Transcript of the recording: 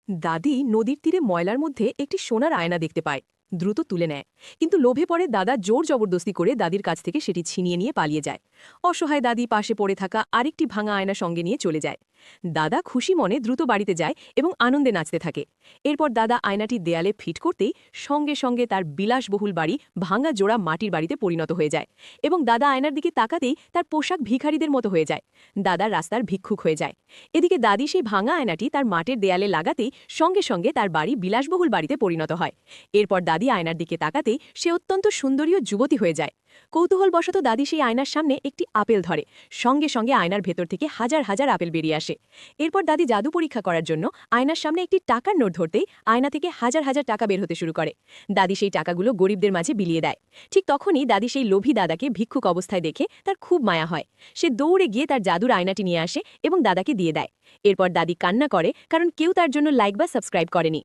দাদি নদীর তীরে ময়লার মধ্যে একটি সোনার আয়না দেখতে পায়। দ্রুত তুলে নেয়, কিন্তু লোভে পড়ে দাদা জোর জবরদস্তি করে দাদির কাছ থেকে সেটি ছিনিয়ে নিয়ে পালিয়ে যায়। অসহায় দাদি পাশে পড়ে থাকা আরেকটি ভাঙা আয়না সঙ্গে নিয়ে চলে যায়। দাদা খুশি মনে দ্রুত বাড়িতে যায় এবং আনন্দে নাচতে থাকে। এরপর দাদা আয়নাটি দেয়ালে ফিট করতেই সঙ্গে সঙ্গে তার বিলাসবহুল বাড়ি ভাঙা জোড়া মাটির বাড়িতে পরিণত হয়ে যায় এবং দাদা আয়নার দিকে তাকাতেই তার পোশাক ভিখারিদের মতো হয়ে যায়। দাদা রাস্তার ভিক্ষুক হয়ে যায়। এদিকে দাদি সেই ভাঙা আয়নাটি তার মাটির দেয়ালে লাগাতেই সঙ্গে সঙ্গে তার বাড়ি বিলাসবহুল বাড়িতে পরিণত হয়। এরপর দাদি আয়নার দিকে তাকাতেই সে অত্যন্ত সুন্দরীয় যুবতী হয়ে যায়। কৌতূহলবশত দাদি সেই আয়নার সামনে একটি আপেল ধরে। সঙ্গে সঙ্গে আয়নার ভেতর থেকে হাজার হাজার আপেল বেরিয়ে আসে। এরপর দাদি জাদু পরীক্ষা করার জন্য আয়নার সামনে একটি টাকার নোট ধরতেই আয়না থেকে হাজার হাজার টাকা বের হতে শুরু করে। দাদি সেই টাকাগুলো গরিবদের মাঝে বিলিয়ে দেয়। ঠিক তখনই দাদি সেই লোভী দাদাকে ভিক্ষুক অবস্থায় দেখে তার খুব মায়া হয়। সে দৌড়ে গিয়ে তার জাদুর আয়নাটি নিয়ে আসে এবং দাদাকে দিয়ে দেয়। এরপর দাদি কান্না করে, কারণ কেউ তার জন্য লাইক বা সাবস্ক্রাইব করেনি।